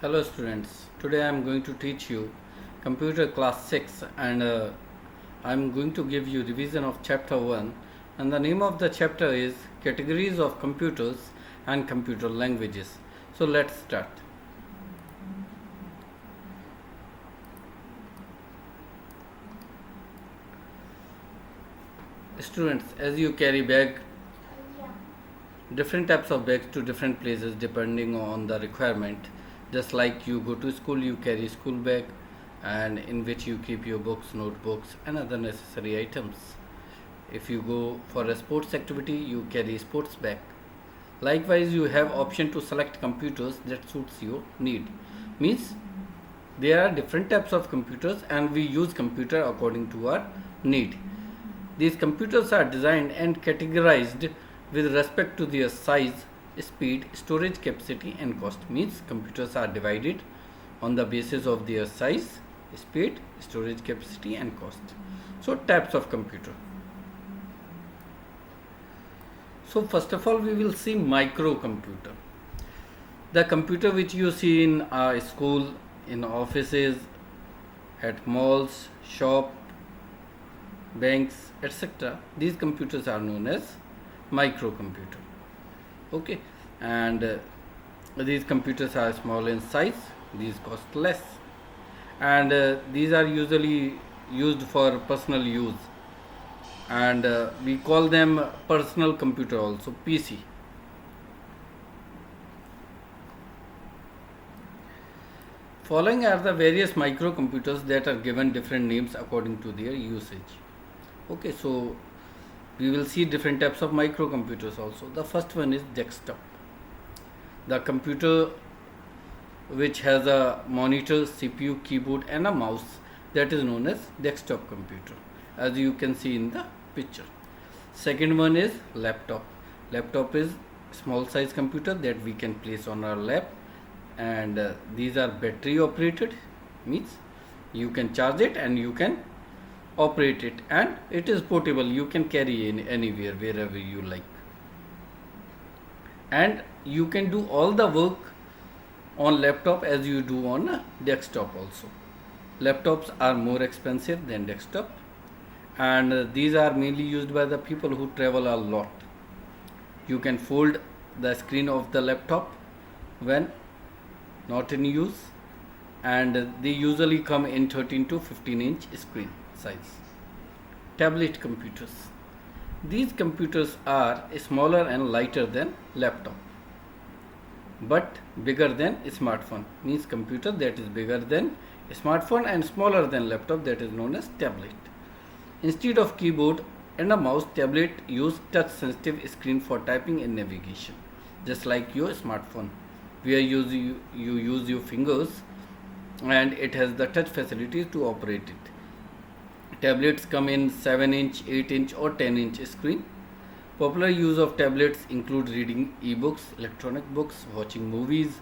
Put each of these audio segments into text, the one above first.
Hello students, today I am going to teach you computer class 6 and I am going to give you revision of chapter 1 and the name of the chapter is categories of computers and computer languages. So let's start. Students, as you carry bag, different types of bags to different places depending on the requirement. Just like you go to school, you carry school bag and in which you keep your books, notebooks and other necessary items. If you go for a sports activity, you carry sports bag. Likewise, you have option to select computers that suits your need. Means there are different types of computers and we use computer according to our need. These computers are designed and categorized with respect to their size, speed, storage capacity and cost. Means computers are divided on the basis of their size, speed, storage capacity and cost. So types of computer. So first of all we will see microcomputer. The computer which you see in a school, in offices, at malls, shop, banks, etc. These computers are known as microcomputer. Okay, and these computers are small in size, these cost less, and these are usually used for personal use, and we call them personal computer also, PC. Following are the various microcomputers that are given different names according to their usage. Okay, so we will see different types of microcomputers also. The first one is desktop. The computer which has a monitor, CPU, keyboard and a mouse, that is known as desktop computer, as you can see in the picture. Second one is laptop. Laptop is small size computer that we can place on our lap, and these are battery operated, means you can charge it and you can operate it, and it is portable, you can carry in anywhere wherever you like, and you can do all the work on laptop as you do on a desktop also. Laptops are more expensive than desktop, and these are mainly used by the people who travel a lot. You can fold the screen of the laptop when not in use, and they usually come in 13 to 15 inch screen size. Tablet computers. These computers are smaller and lighter than laptop, but bigger than smartphone. Means computer that is bigger than smartphone and smaller than laptop, that is known as tablet. Instead of keyboard and a mouse, tablet use touch sensitive screen for typing and navigation, just like your smartphone where you use your fingers and it has the touch facilities to operate it. Tablets come in 7 inch, 8 inch or 10 inch screen. Popular use of tablets include reading e-books, electronic books, watching movies,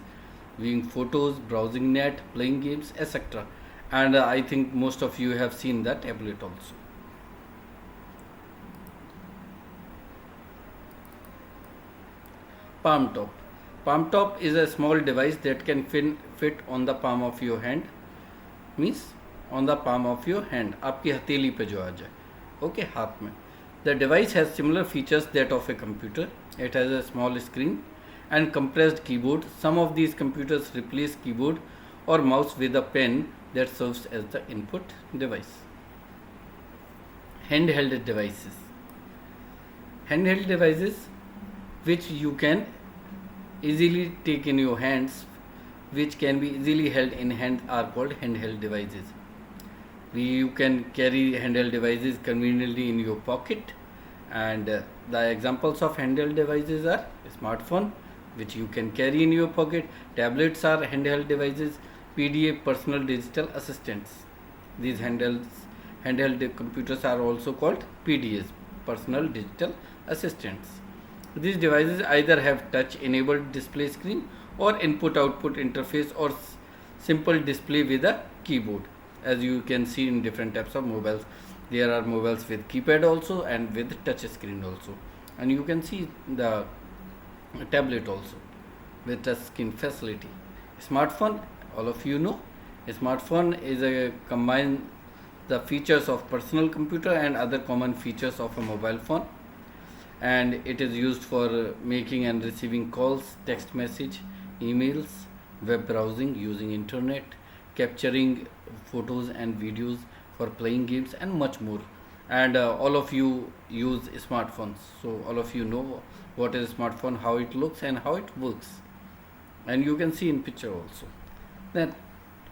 viewing photos, browsing net, playing games, etc. And I think most of you have seen the tablet also. Palm top. Palm top is a small device that can fit on the palm of your hand. Means on the palm of your hand, आपकी हथेली पे जो आ जाए, okay, हाथ में. The device has similar features that of a computer. It has a small screen and compressed keyboard. Some of these computers replace keyboard or mouse with a pen that serves as the input device. Handheld devices. Handheld devices which you can easily take in your hands, which can be easily held in hand, are called handheld devices. You can carry handheld devices conveniently in your pocket, and the examples of handheld devices are smartphone, which you can carry in your pocket. Tablets are handheld devices. PDA, personal digital assistants. These handheld computers are also called PDAs, personal digital assistants. These devices either have touch enabled display screen or input output interface or simple display with a keyboard. As you can see in different types of mobiles, there are mobiles with keypad also and with touch screen also, and you can see the tablet also with touch screen facility. Smartphone, all of you know, a smartphone is a combine the features of personal computer and other common features of a mobile phone, and it is used for making and receiving calls, text message, emails, web browsing using internet, capturing photos and videos, for playing games and much more. And all of you use smartphones, so all of you know what is smartphone, how it looks and how it works, and you can see in picture also. Then,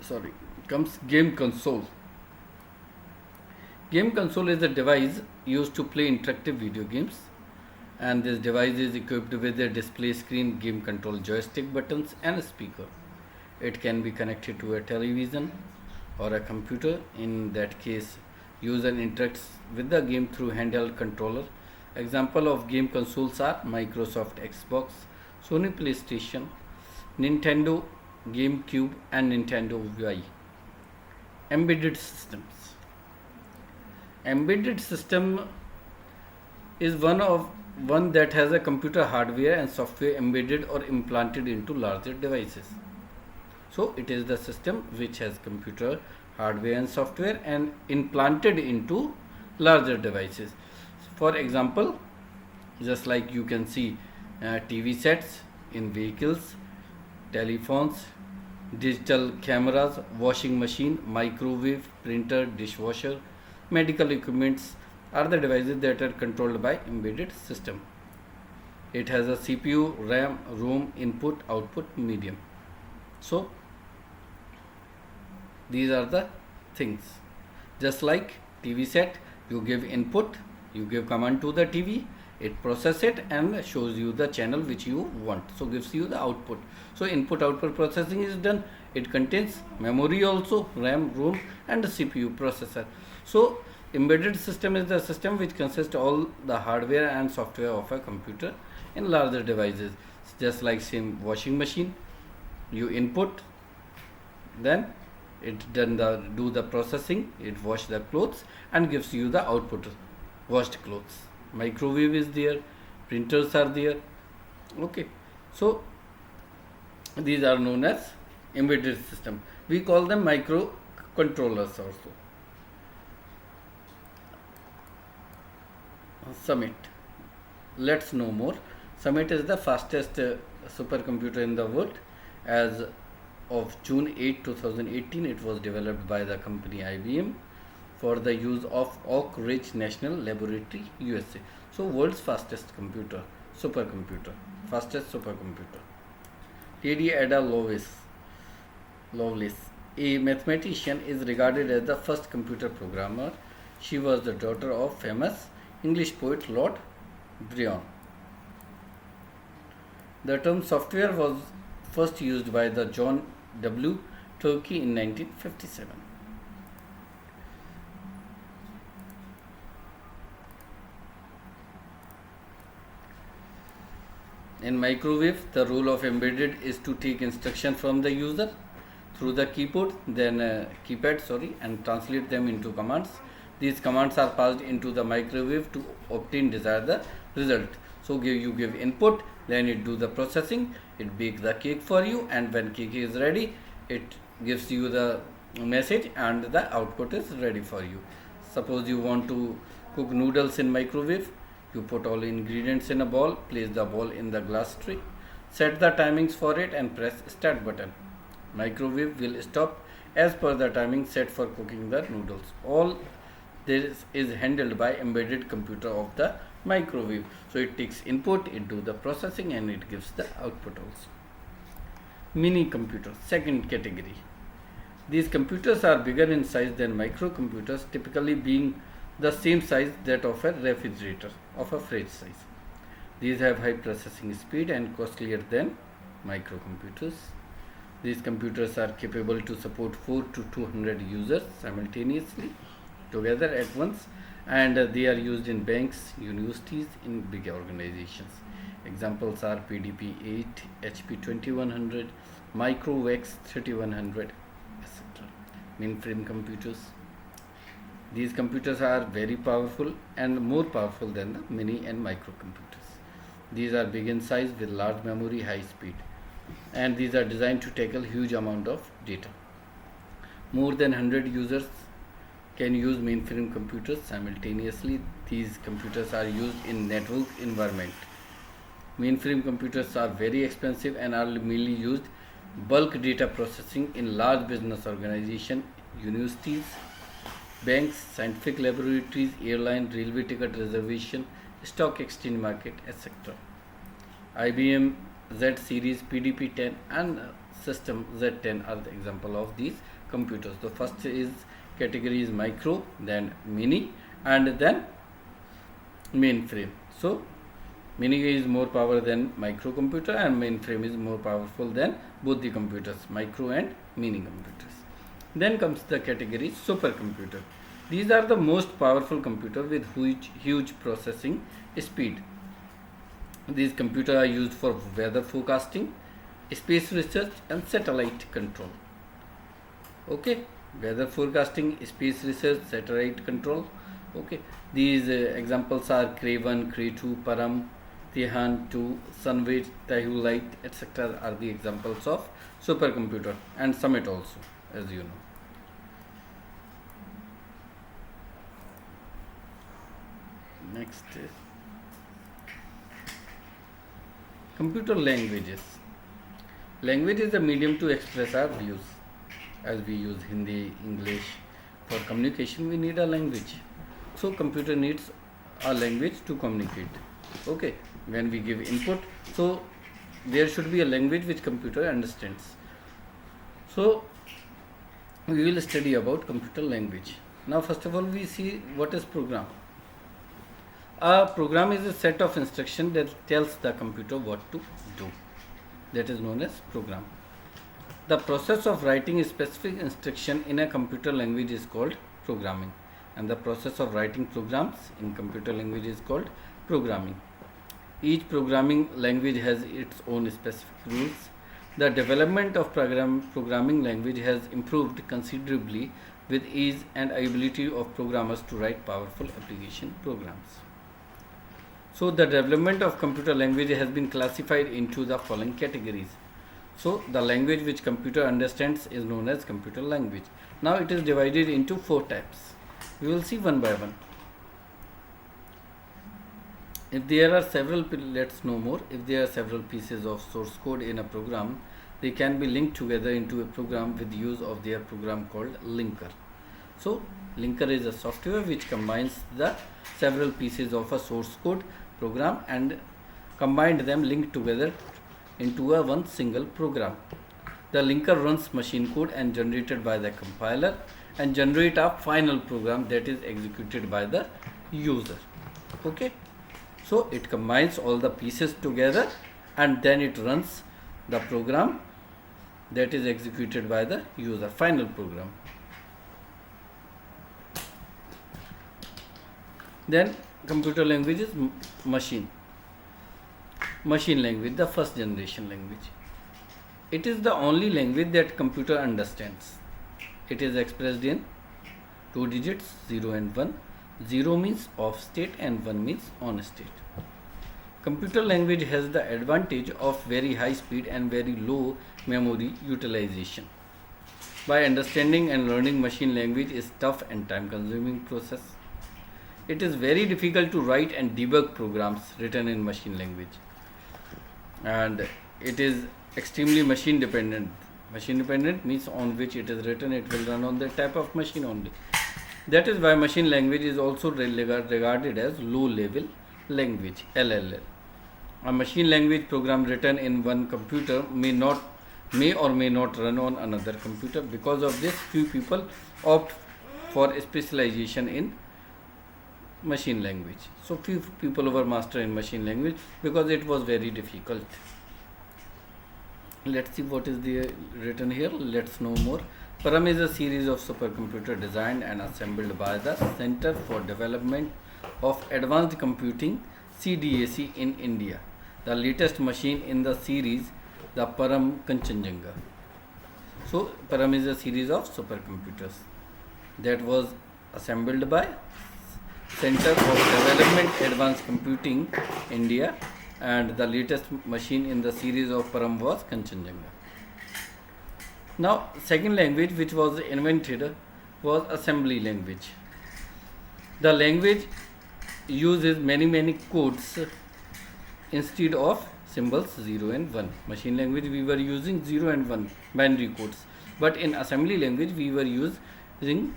sorry, comes game console. Game console is a device used to play interactive video games, and this device is equipped with a display screen, game control joystick buttons and a speaker. It can be connected to a television or a computer. In that case, user interacts with the game through handheld controller. Example of game consoles are Microsoft Xbox, Sony PlayStation, Nintendo GameCube and Nintendo Wii. Embedded systems. Embedded system is one that has a computer hardware and software embedded or implanted into larger devices. So it is the system which has computer hardware and software and implanted into larger devices. For example, just like you can see TV sets in vehicles, telephones, digital cameras, washing machine, microwave, printer, dishwasher, medical equipments are the devices that are controlled by embedded system. It has a CPU, RAM, ROM, input, output, medium. So these are the things. Just like TV set, you give input, you give command to the TV, it processes it and shows you the channel which you want, so gives you the output. So input output processing is done. It contains memory also, RAM, ROM and the CPU processor. So embedded system is the system which consists all the hardware and software of a computer in larger devices. Just like same washing machine, you input, then it do the processing, it wash the clothes and gives you the output, washed clothes. Microwave is there, printers are there. Okay, so these are known as embedded system. We call them microcontrollers also. Summit. Let's know more. Summit is the fastest supercomputer in the world. As of June 8, 2018, it was developed by the company IBM for the use of Oak Ridge National Laboratory, USA. So world's fastest computer, supercomputer, fastest supercomputer. Lady Ada Lovelace, a mathematician, is regarded as the first computer programmer. She was the daughter of famous English poet Lord Byron. The term software was first used by the John W. Tukey in 1957. In microwave, the role of embedded is to take instruction from the user through the keypad, and translate them into commands. These commands are passed into the microwave to obtain desired result. So you give input, then it do the processing, it bakes the cake for you, and when cake is ready, it gives you the message and the output is ready for you. Suppose you want to cook noodles in microwave, you put all ingredients in a bowl, place the bowl in the glass tray, set the timings for it and press start button. Microwave will stop as per the timing set for cooking the noodles. All this is handled by embedded computer of the microwave. So it takes input, it do the processing and it gives the output also. Mini computers, second category. These computers are bigger in size than microcomputers, typically being the same size that of a refrigerator, of a fridge size. These have high processing speed and costlier than microcomputers. These computers are capable to support 4 to 200 users simultaneously together at once, and they are used in banks, universities, in big organizations. Examples are PDP-8, HP2100, Microvex 3100, etc. Mainframe computers. These computers are very powerful and more powerful than the mini and microcomputers. These are big in size with large memory, high speed. and these are designed to tackle huge amount of data. More than 100 users can use mainframe computers simultaneously. These computers are used in network environment. Mainframe computers are very expensive and are mainly used bulk data processing in large business organizations, universities, banks, scientific laboratories, airline, railway ticket reservation, stock exchange market, etc. IBM Z series, PDP-10 and system Z10 are the example of these computers. The first is category is micro, then mini, and then mainframe. So mini is more power than microcomputer and mainframe is more powerful than both the computers, micro and mini computers. Then comes the category supercomputer. These are the most powerful computer with huge processing speed. These computers are used for weather forecasting, space research and satellite control. Okay, weather forecasting, space research, satellite control. Okay, these examples are Cray1, Cray2, Param, Tihan 2, Sunway, Tahu Light, etc. are the examples of supercomputer, and Summit also, as you know. Next is computer languages. Language is a medium to express our views. As we use Hindi, English for communication, we need a language. So computer needs a language to communicate. Okay, when we give input, so there should be a language which computer understands. So we will study about computer language. Now first of all we see what is program. A program is a set of instructions that tells the computer what to do. That is known as program. The process of writing a specific instruction in a computer language is called programming, and the process of writing programs in computer language is called programming. Each programming language has its own specific rules. The development of programming language has improved considerably with ease and ability of programmers to write powerful application programs. So the development of computer language has been classified into the following categories. So the language which computer understands is known as computer language. Now it is divided into 4 types. We will see one by one. If there are several, let's know more. If there are several pieces of source code in a program, they can be linked together into a program with use of their program called linker. So linker is a software which combines the several pieces of a source code program and combined them linked together into a one single program. The linker runs machine code and generated by the compiler and generate a final program that is executed by the user. Okay, so it combines all the pieces together and then it runs the program that is executed by the user, final program. Then computer language is machine language, the first generation language. It is the only language that computer understands. It is expressed in 2 digits, 0 and 1. 0 means off state and 1 means on state. Computer language has the advantage of very high speed and very low memory utilization. By understanding and learning machine language is tough and time consuming process. It is very difficult to write and debug programs written in machine language, and it is extremely machine dependent. Machine dependent means on which it is written, it will run on that type of machine only. That is why machine language is also regarded as low level language, LLL. A machine language program written in one computer may or may not run on another computer. Because of this, few people opt for specialization in machine language. So few people were master in machine language because it was very difficult. Let's see what is the written here. Let's know more. Param is a series of supercomputer designed and assembled by the Center for Development of Advanced Computing, CDAC, in India. The latest machine in the series, the Param Kanchenjunga. So Param is a series of supercomputers that was assembled by Center for Development Advanced Computing, India, and the latest machine in the series of Param was Kanchenjunga. Now, second language which was invented was assembly language. The language uses many codes instead of symbols 0 and 1. Machine language we were using 0 and 1 binary codes, but in assembly language we were using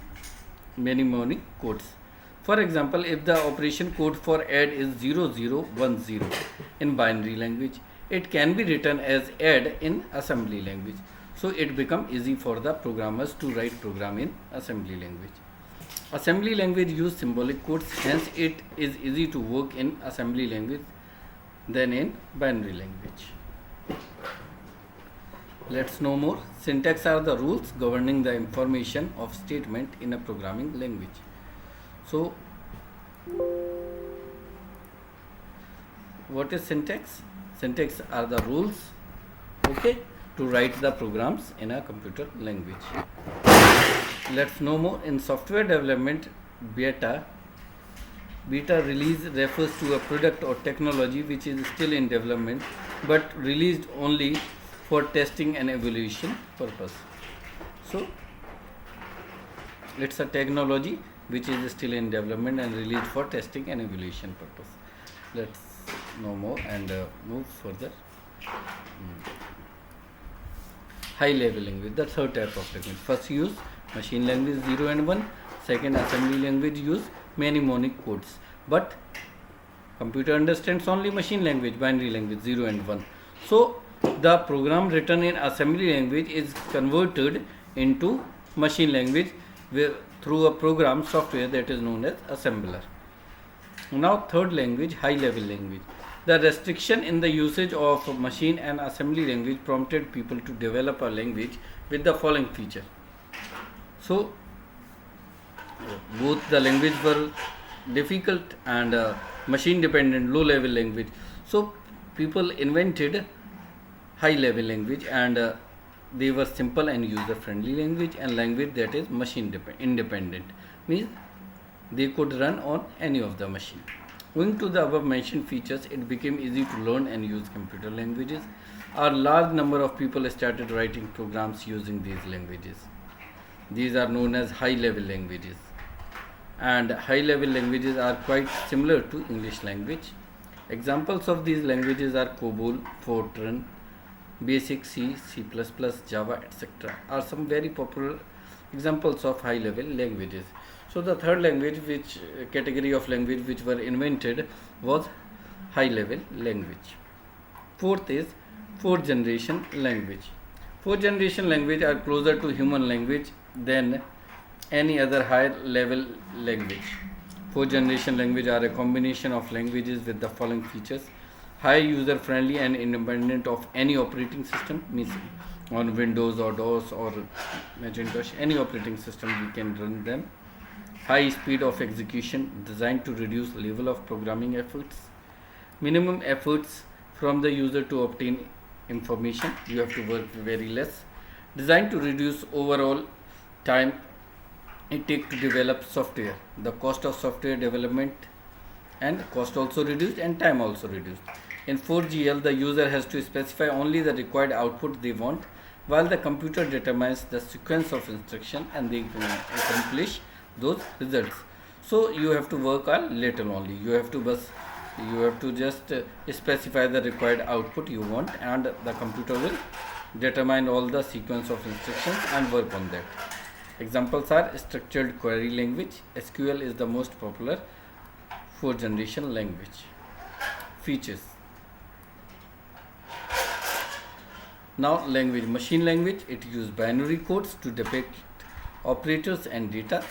mnemonic codes. For example, if the operation code for add is 0010 in binary language, it can be written as add in assembly language. So it becomes easy for the programmers to write program in assembly language. Assembly language use symbolic codes, hence it is easy to work in assembly language than in binary language. Let's know more. Syntax are the rules governing the information of statement in a programming language. So, what is syntax? Syntax are the rules, okay, to write the programs in a computer language. Let's know more. In software development, beta release refers to a product or technology which is still in development but released only for testing and evaluation purpose. So it's a technology which is still in development and released for testing and evaluation purpose. Let's know more and move further. High level language, the third type of language. First use machine language 0 and 1. Second, assembly language use mnemonic codes, but computer understands only machine language, binary language 0 and 1. So the program written in assembly language is converted into machine language through a program software that is known as assembler. Now third language, high level language. The restriction in the usage of machine and assembly language prompted people to develop a language with the following feature. So both the language were difficult and machine dependent, low level language. So people invented high level language, and they were simple and user friendly language, and language that is machine independent, means they could run on any of the machine. Owing to the above mentioned features, it became easy to learn and use computer languages. A large number of people started writing programs using these languages. These are known as high level languages, and high level languages are quite similar to English language. Examples of these languages are COBOL, Fortran, Basic C, C++, Java, etc. are some very popular examples of high level languages. So the third language, which category of language which were invented, was high level language. Fourth is fourth generation language. Fourth generation language are closer to human language than any other higher level language. Fourth generation language are a combination of languages with the following features: high user friendly and independent of any operating system, means on Windows or DOS or Macintosh, any operating system we can run them. High speed of execution, designed to reduce level of programming efforts. Minimum efforts from the user to obtain information, you have to work very less. Designed to reduce overall time it takes to develop software. The cost of software development and cost also reduced and time also reduced. In 4GL, the user has to specify only the required output they want, while the computer determines the sequence of instruction and they can accomplish those results. So you have to work a little only. You have to just specify the required output you want, and the computer will determine all the sequence of instructions and work on that. Examples are structured query language. SQL is the most popular fourth generation language. Features. Now language, machine language, it uses binary codes to depict operators and data,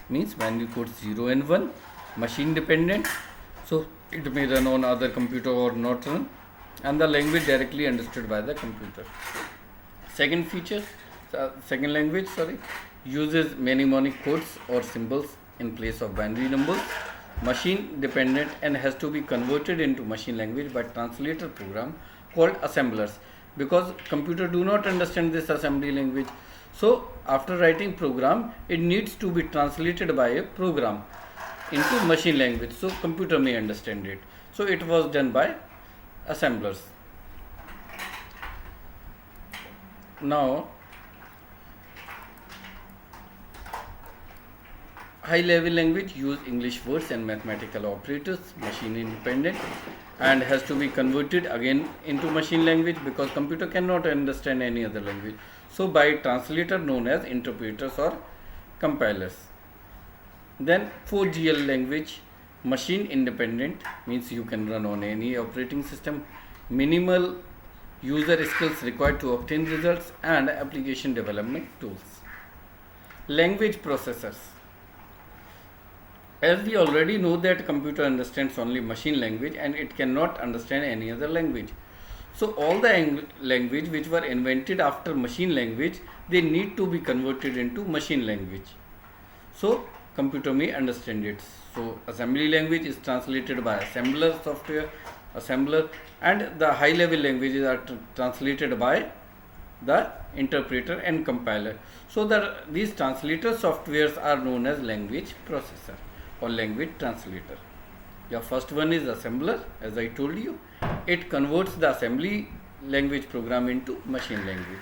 means binary codes 0 and 1. Machine dependent, so it may run on other computer or not run, and the language directly understood by the computer. Second feature, second language uses mnemonic codes or symbols in place of binary numbers. Machine dependent and has to be converted into machine language by translator program called assemblers, because computer do not understand this assembly language. So after writing program, it needs to be translated by a program into machine language, so computer may understand it. So it was done by assemblers. Now, high level language use English words and mathematical operators, machine independent, and has to be converted again into machine language because computer cannot understand any other language. So by translator known as interpreters or compilers. Then 4GL language, machine independent, means you can run on any operating system, minimal user skills required to obtain results, and application development tools. Language processors. As we already know that computer understands only machine language and it cannot understand any other language. So all the language which were invented after machine language, they need to be converted into machine language. So computer may understand it. So assembly language is translated by assembler, and the high level languages are translated by the interpreter and compiler. So these translator softwares are known as language processor or language translator. The first one is assembler, as I told you. It converts the assembly language program into machine language.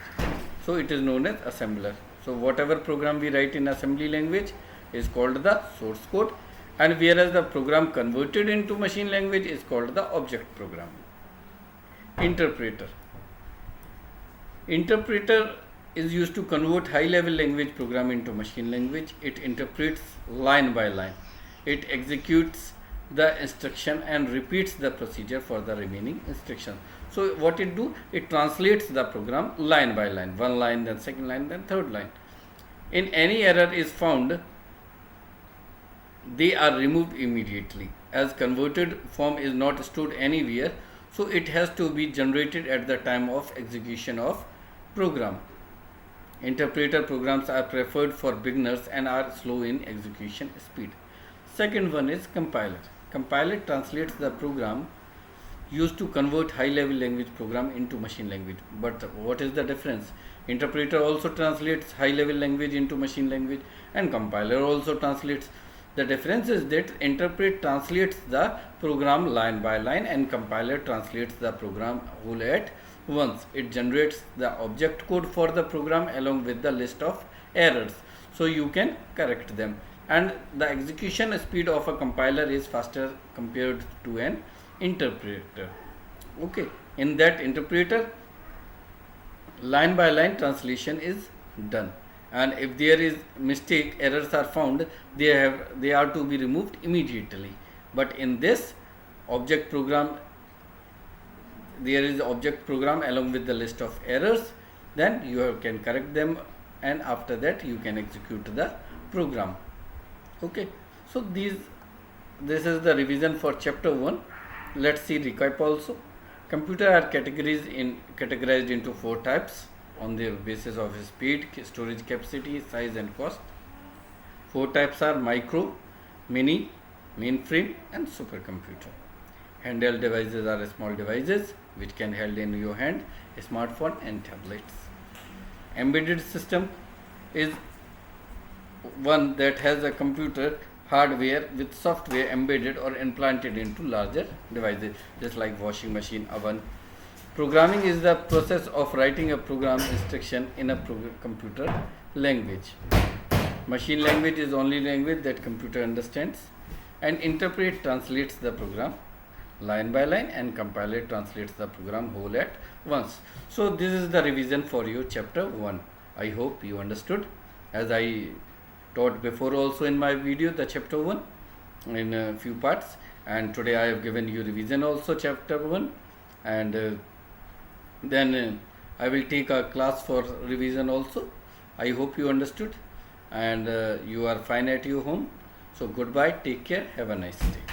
So it is known as assembler. So whatever program we write in assembly language is called the source code, and whereas the program converted into machine language is called the object program. Interpreter. Interpreter is used to convert high level language program into machine language. It interprets line by line. It executes the instruction and repeats the procedure for the remaining instruction. So what it do? It translates the program line by line, one line, then second line, then third line. In any error is found, they are removed immediately, as converted form is not stored anywhere, so it has to be generated at the time of execution of program. Interpreter programs are preferred for beginners and are slow in execution speed. Second one is compiler. Compiler translates the program used to convert high level language program into machine language. But what is the difference? Interpreter also translates high level language into machine language, and compiler also translates. The difference is that interpreter translates the program line by line and compiler translates the program whole at once. It generates the object code for the program along with the list of errors, so you can correct them. And the execution speed of a compiler is faster compared to an interpreter. Okay, in that interpreter, line by line translation is done, and if there is mistake, errors are found, they are to be removed immediately. But in this object program, there is object program along with the list of errors, then you can correct them, and after that you can execute the program. Okay, so this is the revision for chapter 1. Let's see recap also. Computer are categorized into 4 types on the basis of speed, storage capacity, size and cost. 4 types are micro, mini, mainframe and supercomputer. Handheld devices are small devices which can held in your hand, smartphone and tablets. Embedded system is one that has a computer hardware with software embedded or implanted into larger devices, just like washing machine, oven. Programming is the process of writing a program instruction in a computer language. Machine language is only language that computer understands, and interpreter translates the program line by line, and compiler translates the program whole at once. So this is the revision for you chapter 1. I hope you understood, as I taught before also in my video the chapter 1 in a few parts, and today I have given you revision also chapter 1, and then I will take a class for revision also. I hope you understood, and you are fine at your home. So goodbye, take care, have a nice day.